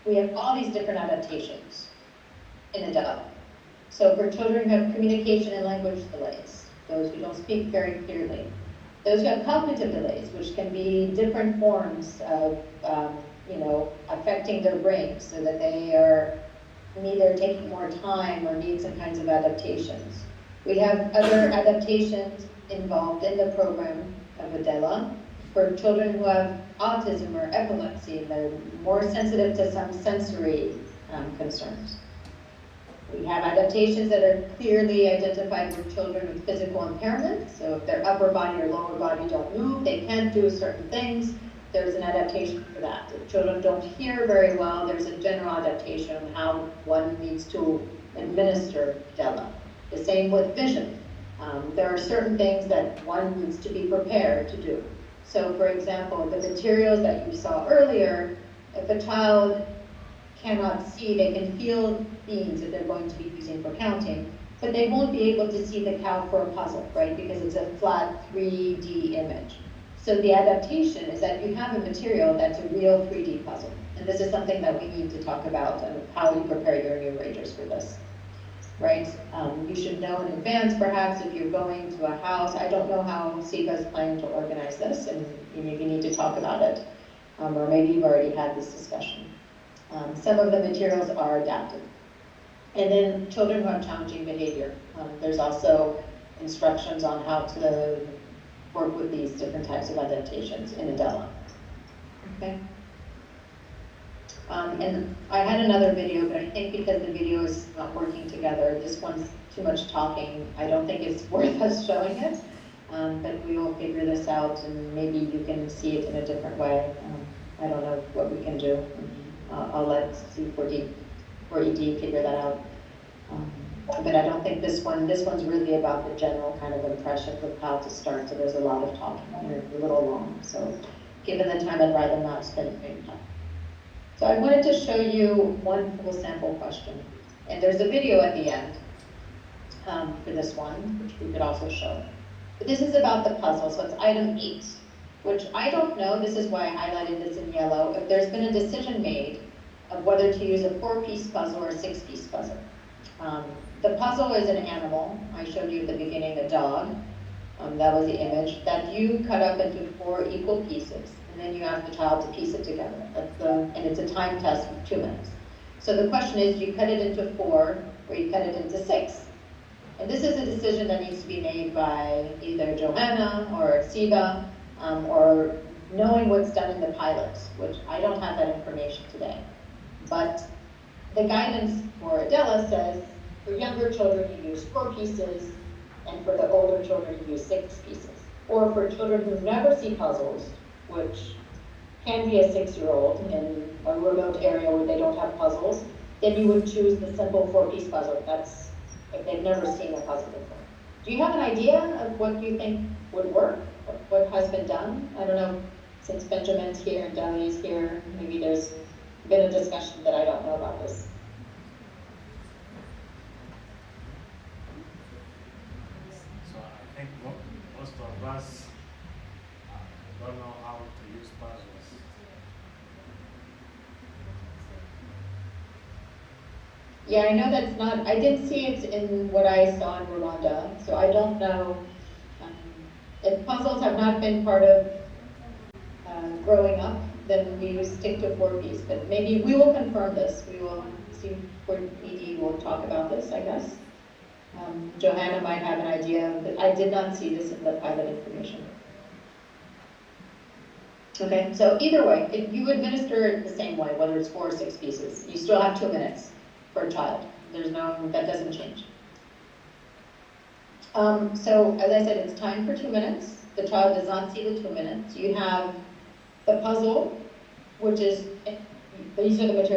we have all these different adaptations in Adela. So for children who have communication and language delays, those who don't speak very clearly, those who have cognitive delays, which can be different forms of, affecting their brains so that they are either taking more time or need some kinds of adaptations. We have other adaptations involved in the program of Adela for children who have autism or epilepsy, and they're more sensitive to some sensory concerns. We have adaptations that are clearly identified for children with physical impairment. So if their upper body or lower body don't move, they can't do certain things, there's an adaptation for that. If children don't hear very well, there's a general adaptation on how one needs to administer Adela. The same with vision. There are certain things that one needs to be prepared to do. So for example, the materials that you saw earlier, if a child cannot see, they can feel beans that they're going to be using for counting, but they won't be able to see the cow for a puzzle, right? Because it's a flat 3D image. So the adaptation is that you have a material that's a real 3D puzzle. And this is something that we need to talk about and how you prepare your enumerators for this, right? You should know in advance, perhaps, if you're going to a house. I don't know how SEPA is planning to organize this, and you maybe need to talk about it, or maybe you've already had this discussion. Some of the materials are adapted. And then children who have challenging behavior. There's also instructions on how to work with these different types of adaptations in Adela. Okay. And I had another video, but I think because the video is not working together, this one's too much talking. I don't think it's worth us showing it, but we will figure this out, and maybe you can see it in a different way. I don't know what we can do. I'll let C4D or ED figure that out. But I don't think this one's really about the general kind of impression of how to start, so there's a lot of talking, and it's a little long. So given the time, I'd rather not spend any time. So I wanted to show you one full sample question. And there's a video at the end for this one, which we could also show. But this is about the puzzle, so it's item 8, which I don't know, this is why I highlighted this in yellow, if there's been a decision made of whether to use a 4-piece puzzle or a 6-piece puzzle. The puzzle is an animal. I showed you at the beginning a dog. That was the image that you cut up into 4 equal pieces, and then you ask the child to piece it together. And it's a time test of 2 minutes. So the question is, do you cut it into 4 or you cut it into 6? And this is a decision that needs to be made by either Johanna or Siba, or knowing what's done in the pilots, which I don't have that information today. But the guidance for Adela says, for younger children, you use 4 pieces, and for the older children, you use 6 pieces. Or for children who never see puzzles, which can be a 6-year-old in a remote area where they don't have puzzles, then you would choose the simple 4-piece puzzle. That's if they've never seen a puzzle before. Do you have an idea of what you think would work? What has been done? I don't know, since Benjamin's here and Deli's here, maybe there's been a discussion that I don't know about this. So I think most of us don't know how to use puzzles. Yeah, I know that's not, I did see it in what I saw in Rwanda, so I don't know. If puzzles have not been part of growing up, then we would stick to 4-piece, but maybe we will confirm this. We will see where ED will talk about this, I guess. Johanna might have an idea, but I did not see this in the pilot information. Okay, so either way, if you administer it the same way, whether it's 4 or 6 pieces, you still have 2 minutes for a child. There's no, that doesn't change. So as I said, it's time for 2 minutes. The child does not see the 2 minutes. You have the puzzle, which is, these are the materials